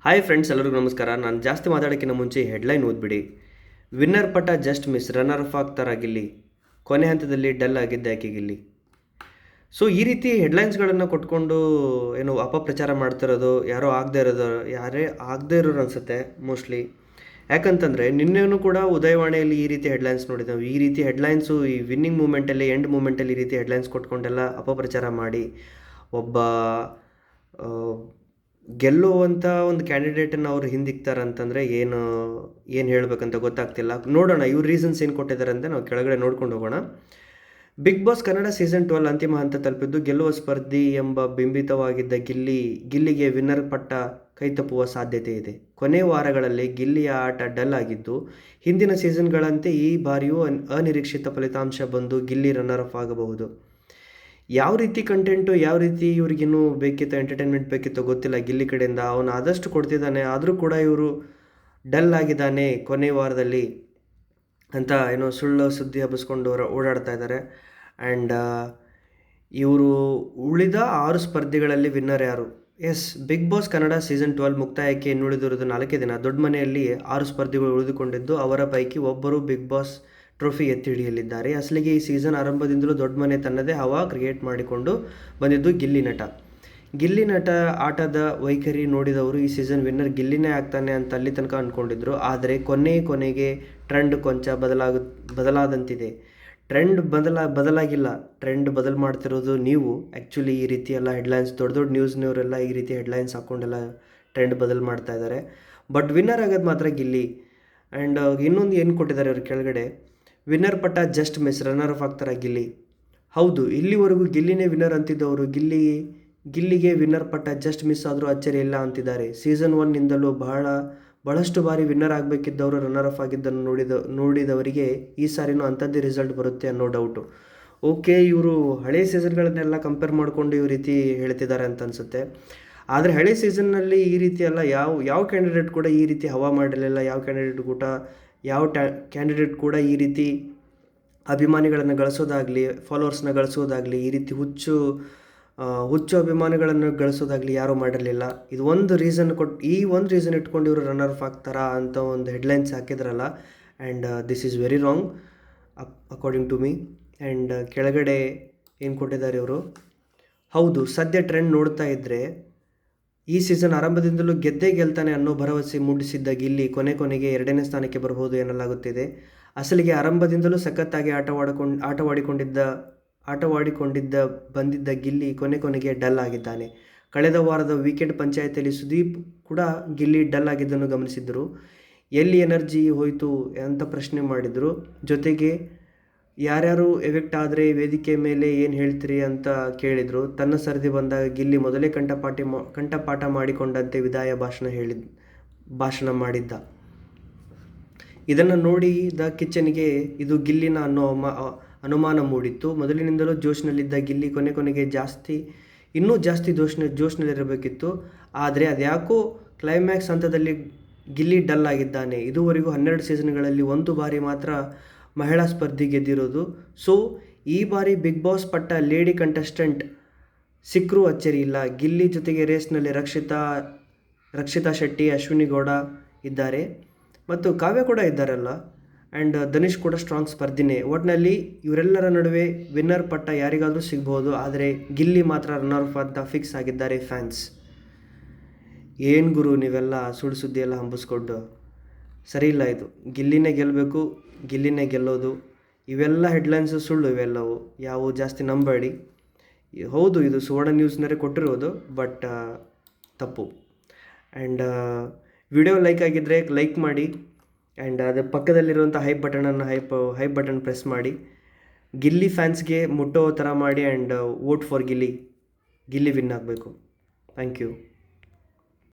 Hi friends, ಎಲ್ಲರಿಗೂ ನಮಸ್ಕಾರ. ನಾನು ಜಾಸ್ತಿ ಮಾತಾಡೋಕ್ಕಿಂತ ಮುಂಚೆ ಹೆಡ್ಲೈನ್ ಓದ್ಬಿಡಿ. ವಿನ್ನರ್ ಪಟ ಜಸ್ಟ್ ಮಿಸ್, ರನ್ನರ್ ಅಫ್ ಆಗ್ತಾರ ಗಿಲ್ಲಿ, ಕೊನೆ ಹಂತದಲ್ಲಿ ಡಲ್ ಆಗಿದ್ದ ಯಾಕೆ ಗಿಲ್ಲಿ. ಸೊ ಈ ರೀತಿ ಹೆಡ್ಲೈನ್ಸ್ಗಳನ್ನು ಕೊಟ್ಕೊಂಡು ಏನು ಅಪಪ್ರಚಾರ ಮಾಡ್ತಿರೋದು ಯಾರೇ ಆಗದೇ ಇರೋರು ಅನಿಸುತ್ತೆ ಮೋಸ್ಟ್ಲಿ. ಯಾಕಂತಂದರೆ ನಿನ್ನೆನೂ ಕೂಡ ಉದಯವಾಣಿಯಲ್ಲಿ ಈ ರೀತಿ ಹೆಡ್ಲೈನ್ಸ್ ನೋಡಿದ್ದೇವೆ. ಈ ರೀತಿ ಹೆಡ್ಲೈನ್ಸು ಈ ವಿನ್ನಿಂಗ್ ಮೂಮೆಂಟಲ್ಲಿ, ಎಂಡ್ ಮೂಮೆಂಟಲ್ಲಿ ಈ ರೀತಿ ಹೆಡ್ಲೈನ್ಸ್ ಕೊಟ್ಕೊಂಡೆಲ್ಲ ಅಪಪ್ರಚಾರ ಮಾಡಿ ಒಬ್ಬ ಗೆಲ್ಲುವಂಥ ಒಂದು ಕ್ಯಾಂಡಿಡೇಟನ್ನು ಅವ್ರು ಹಿಂದಿಕ್ತಾರಂತಂದರೆ ಏನು ಹೇಳಬೇಕಂತ ಗೊತ್ತಾಗ್ತಿಲ್ಲ. ನೋಡೋಣ ಇವ್ರ ರೀಸನ್ಸ್ ಏನು ಕೊಟ್ಟಿದ್ದಾರೆ ಅಂತ ನಾವು ಕೆಳಗಡೆ ನೋಡ್ಕೊಂಡು ಹೋಗೋಣ. ಬಿಗ್ ಬಾಸ್ ಕನ್ನಡ ಸೀಸನ್ 12 ಅಂತಿಮ ಹಂತ ತಲುಪಿದ್ದು, ಗೆಲ್ಲುವ ಸ್ಪರ್ಧಿ ಎಂಬ ಬಿಂಬಿತವಾಗಿದ್ದ ಗಿಲ್ಲಿಗೆ ವಿನ್ನರ್ ಪಟ್ಟ ಕೈತಪ್ಪುವ ಸಾಧ್ಯತೆ ಇದೆ. ಕೊನೆ ವಾರಗಳಲ್ಲಿ ಗಿಲ್ಲಿಯ ಆಟ ಡಲ್ ಆಗಿದ್ದು, ಹಿಂದಿನ ಸೀಸನ್ಗಳಂತೆ ಈ ಬಾರಿಯೂ ಅನಿರೀಕ್ಷಿತ ಫಲಿತಾಂಶ ಬಂದು ಗಿಲ್ಲಿ ರನ್ನರ್ ಅಫ್ ಆಗಬಹುದು. ಯಾವ ರೀತಿ ಕಂಟೆಂಟು, ಯಾವ ರೀತಿ ಇವ್ರಿಗಿನ್ನೂ ಬೇಕಿತ್ತು, ಎಂಟರ್ಟೈನ್ಮೆಂಟ್ ಬೇಕಿತ್ತೋ ಗೊತ್ತಿಲ್ಲ. ಗಿಲ್ಲಿ ಕಡೆಯಿಂದ ಅವನು ಆದಷ್ಟು ಕೊಡ್ತಿದ್ದಾನೆ, ಆದರೂ ಕೂಡ ಇವರು ಡಲ್ ಆಗಿದ್ದಾನೆ ಕೊನೆ ವಾರದಲ್ಲಿ ಅಂತ ಏನೋ ಸುಳ್ಳು ಸುದ್ದಿ ಹಬ್ಬಿಸ್ಕೊಂಡು ಓಡಾಡ್ತಾ ಇದ್ದಾರೆ. ಆ್ಯಂಡ್ ಇವರು ಉಳಿದ 6 ಸ್ಪರ್ಧಿಗಳಲ್ಲಿ ವಿನ್ನರ್ ಯಾರು? Yes, big boss Kannada season 12 ಮುಕ್ತಾಯಕ್ಕೆ ಇನ್ನುಳಿದಿರೋದು 4 ದಿನ. ದೊಡ್ಡ ಮನೆಯಲ್ಲಿ 6 ಸ್ಪರ್ಧಿಗಳು ಉಳಿದುಕೊಂಡಿದ್ದು, ಅವರ ಪೈಕಿ ಒಬ್ಬರು ಬಿಗ್ ಬಾಸ್ ಟ್ರೋಫಿ ಎತ್ತಿ ಹಿಡಿಯಲಿದ್ದಾರೆ. ಅಸಲಿಗೆ ಈ ಸೀಸನ್ ಆರಂಭದಿಂದಲೂ ದೊಡ್ಡ ಮನೆ ತನ್ನದೇ ಹವಾ ಕ್ರಿಯೇಟ್ ಮಾಡಿಕೊಂಡು ಬಂದಿದ್ದು ಗಿಲ್ಲಿ ನಟ ಆಟದ ವೈಖರಿ ನೋಡಿದವರು ಈ ಸೀಸನ್ ವಿನ್ನರ್ ಗಿಲ್ಲಿನೇ ಆಗ್ತಾನೆ ಅಂತ ಅಲ್ಲಿ ತನಕ ಅಂದ್ಕೊಂಡಿದ್ರು. ಆದರೆ ಕೊನೆಗೆ ಟ್ರೆಂಡ್ ಕೊಂಚ ಬದಲಾದಂತಿದೆ. ಟ್ರೆಂಡ್ ಬದಲಾಗಿಲ್ಲ, ಟ್ರೆಂಡ್ ಬದಲು ಮಾಡ್ತಿರೋದು ನೀವು. ಆ್ಯಕ್ಚುಲಿ ಈ ರೀತಿ ಎಲ್ಲ ಹೆಡ್ಲೈನ್ಸ್, ದೊಡ್ಡ ನ್ಯೂಸ್ನವರೆಲ್ಲ ಈ ರೀತಿ ಹೆಡ್ಲೈನ್ಸ್ ಹಾಕ್ಕೊಂಡೆಲ್ಲ ಟ್ರೆಂಡ್ ಬದಲು ಮಾಡ್ತಾ ಇದ್ದಾರೆ. ಬಟ್ ವಿನ್ನರ್ ಆಗೋದು ಮಾತ್ರ ಗಿಲ್ಲಿ. ಆ್ಯಂಡ್ ಇನ್ನೊಂದು ಏನು ಕೊಟ್ಟಿದ್ದಾರೆ ಇವ್ರ ಕೆಳಗಡೆ, ವಿನ್ನರ್ ಪಟ್ಟ ಜಸ್ಟ್ ಮಿಸ್, ರನ್ನರ್ ಆಫ್ ಆಗ್ತಾರ ಗಿಲ್ಲಿ. ಹೌದು, ಇಲ್ಲಿವರೆಗೂ ಗಿಲ್ಲಿನೇ ವಿನ್ನರ್ ಅಂತಿದ್ದವರು ಗಿಲ್ಲಿಗೆ ವಿನ್ನರ್ ಪಟ್ಟ ಜಸ್ಟ್ ಮಿಸ್ ಆದರೂ ಅಚ್ಚರಿ ಇಲ್ಲ ಅಂತಿದ್ದಾರೆ. ಸೀಸನ್ 1ನಿಂದಲೂ ಬಹಳಷ್ಟು ಬಾರಿ ವಿನ್ನರ್ ಆಗಬೇಕಿದ್ದವರು ರನ್ನರ್ ಆಫ್ ಆಗಿದ್ದನ್ನು ನೋಡಿದವರಿಗೆ ಈ ಸಾರಿನೂ ಅಂಥದ್ದೇ ರಿಸಲ್ಟ್ ಬರುತ್ತೆ ಅನ್ನೋ ಡೌಟು. ಓಕೆ, ಇವರು ಹಳೆ ಸೀಸನ್ಗಳನ್ನೆಲ್ಲ ಕಂಪೇರ್ ಮಾಡಿಕೊಂಡು ಈ ರೀತಿ ಹೇಳ್ತಿದ್ದಾರೆ ಅಂತ ಅನಿಸುತ್ತೆ. ಆದರೆ ಹಳೆ ಸೀಸನ್ನಲ್ಲಿ ಈ ರೀತಿ ಎಲ್ಲ ಯಾವ ಕ್ಯಾಂಡಿಡೇಟ್ ಕೂಡ ಈ ರೀತಿ ಹವಾ ಮಾಡಿರಲಿಲ್ಲ. ಯಾವ ಕ್ಯಾಂಡಿಡೇಟ್ ಕೂಡ ಈ ರೀತಿ ಅಭಿಮಾನಿಗಳನ್ನು ಗಳಿಸೋದಾಗಲಿ, ಫಾಲೋವರ್ಸ್ನ ಗಳಿಸೋದಾಗಲಿ, ಈ ರೀತಿ ಹುಚ್ಚು ಅಭಿಮಾನಿಗಳನ್ನು ಗಳಿಸೋದಾಗಲಿ ಯಾರೂ ಮಾಡಿರಲಿಲ್ಲ. ಇದು ಒಂದು ರೀಸನ್ ಇಟ್ಕೊಂಡು ಇವರು ರನ್ನರ್ ಆಫ್ ಆಗ್ತಾರಾ ಅಂತ ಒಂದು ಹೆಡ್ಲೈನ್ಸ್ ಹಾಕಿದ್ರಲ್ಲ. And this is very wrong according to me. And ಕೆಳಗಡೆ ಏನು ಕೊಟ್ಟಿದ್ದಾರೆ ಇವರು, ಹೌದು, ಸದ್ಯ ಟ್ರೆಂಡ್ ನೋಡ್ತಾ ಇದ್ದರೆ ಈ ಸೀಸನ್ ಆರಂಭದಿಂದಲೂ ಗೆಲ್ತಾನೆ ಅನ್ನೋ ಭರವಸೆ ಮೂಡಿಸಿದ್ದ ಗಿಲ್ಲಿ ಕೊನೆಗೆ 2ನೇ ಸ್ಥಾನಕ್ಕೆ ಬರಬಹುದು ಎನ್ನಲಾಗುತ್ತಿದೆ. ಅಸಲಿಗೆ ಆರಂಭದಿಂದಲೂ ಸಖತ್ತಾಗಿ ಆಟವಾಡಿಕೊಂಡಿದ್ದ ಬಂದಿದ್ದ ಗಿಲ್ಲಿ ಕೊನೆಗೆ ಡಲ್ ಆಗಿದ್ದಾನೆ. ಕಳೆದ ವಾರದ ವೀಕೆಂಡ್ ಪಂಚಾಯತಿಯಲ್ಲಿ ಸುದೀಪ್ ಕೂಡ ಗಿಲ್ಲಿ ಡಲ್ ಆಗಿದ್ದನ್ನು ಗಮನಿಸಿದ್ದರು. ಎಲ್ಲಿ ಎನರ್ಜಿ ಹೋಯಿತು ಅಂತ ಪ್ರಶ್ನೆ ಮಾಡಿದರು. ಜೊತೆಗೆ ಯಾರ್ಯಾರು ಎಫೆಕ್ಟ್ ಆದರೆ ವೇದಿಕೆ ಮೇಲೆ ಏನು ಹೇಳ್ತೀರಿ ಅಂತ ಕೇಳಿದರು. ತನ್ನ ಸರದಿ ಬಂದಾಗ ಗಿಲ್ಲಿ ಮೊದಲೇ ಕಂಠಪಾಠ ಮಾಡಿಕೊಂಡಂತೆ ವಿದಾಯ ಭಾಷಣ ಮಾಡಿದ್ದ. ಇದನ್ನು ನೋಡಿದ ಕಿಚ್ಚನಿಗೆ ಇದು ಗಿಲ್ಲಿನ ಅನ್ನೋ ಅನುಮಾನ ಮೂಡಿತ್ತು. ಮೊದಲಿನಿಂದಲೂ ಜೋಶ್ನಲ್ಲಿದ್ದ ಗಿಲ್ಲಿ ಕೊನೆಗೆ ಇನ್ನೂ ಜಾಸ್ತಿ ಜೋಶ್ನಲ್ಲಿರಬೇಕಿತ್ತು. ಆದರೆ ಅದ್ಯಾಕೋ ಕ್ಲೈಮ್ಯಾಕ್ಸ್ ಹಂತದಲ್ಲಿ ಗಿಲ್ಲಿ ಡಲ್ ಆಗಿದ್ದಾನೆ. ಇದುವರೆಗೂ 12 ಸೀಸನ್ಗಳಲ್ಲಿ 1 ಬಾರಿ ಮಾತ್ರ ಮಹಿಳಾ ಸ್ಪರ್ಧಿ ಗೆದ್ದಿರೋದು. ಸೊ ಈ ಬಾರಿ ಬಿಗ್ ಬಾಸ್ ಪಟ್ಟ ಲೇಡಿ ಕಂಟೆಸ್ಟೆಂಟ್ ಸಿಕ್ಕರೂ ಅಚ್ಚರಿ ಇಲ್ಲ. ಗಿಲ್ಲಿ ಜೊತೆಗೆ ರೇಸ್ನಲ್ಲಿ ರಕ್ಷಿತಾ ಶೆಟ್ಟಿ, ಅಶ್ವಿನಿ ಗೌಡ ಇದ್ದಾರೆ ಮತ್ತು ಕಾವ್ಯ ಕೂಡ ಇದ್ದಾರಲ್ಲ. ಆ್ಯಂಡ್ ಧನುಷ್ ಕೂಡ ಸ್ಟ್ರಾಂಗ್ ಸ್ಪರ್ಧಿನೇ. ಒಟ್ಟಿನಲ್ಲಿ ಇವರೆಲ್ಲರ ನಡುವೆ ವಿನ್ನರ್ ಪಟ್ಟ ಯಾರಿಗಾದರೂ ಸಿಗ್ಬೋದು. ಆದರೆ ಗಿಲ್ಲಿ ಮಾತ್ರ ರನ್ನರ್ ಆಫ್ ಅಂತ ಫಿಕ್ಸ್ ಆಗಿದ್ದಾರೆ ಫ್ಯಾನ್ಸ್. ಏನು ಗುರು ನೀವೆಲ್ಲ ಸುಳ್ಳು ಸುದ್ದಿ ಎಲ್ಲ ಹಂಬಿಸ್ಕೊಂಡು, ಸರಿ ಇಲ್ಲ ಇದು. ಗಿಲ್ಲಿನೇ ಗೆಲ್ಲಬೇಕು, ಗಿಲ್ಲಿನೇ ಗೆಲ್ಲೋದು, ಇವೆಲ್ಲ ಹೆಡ್ಲೈನ್ಸು ಸುಳ್ಳು. ಇವೆಲ್ಲವು ಜಾಸ್ತಿ ನಂಬೇಡಿ. ಹೌದು, ಇದು ಸುವರ್ಣ ನ್ಯೂಸ್ನವರೇ ಕೊಟ್ಟಿರೋದು, ಬಟ್ ತಪ್ಪು. ಆ್ಯಂಡ್ ವಿಡಿಯೋ ಲೈಕ್ ಆಗಿದ್ದರೆ ಲೈಕ್ ಮಾಡಿ. ಆ್ಯಂಡ್ ಅದರ ಪಕ್ಕದಲ್ಲಿರುವಂಥ ಹೈಪ್ ಬಟನ್ ಪ್ರೆಸ್ ಮಾಡಿ. ಗಿಲ್ಲಿ ಫ್ಯಾನ್ಸ್ಗೆ ಮುಟ್ಟೋ ಥರ ಮಾಡಿ. And vote for Gilli win ಆಗಬೇಕು. Thank you.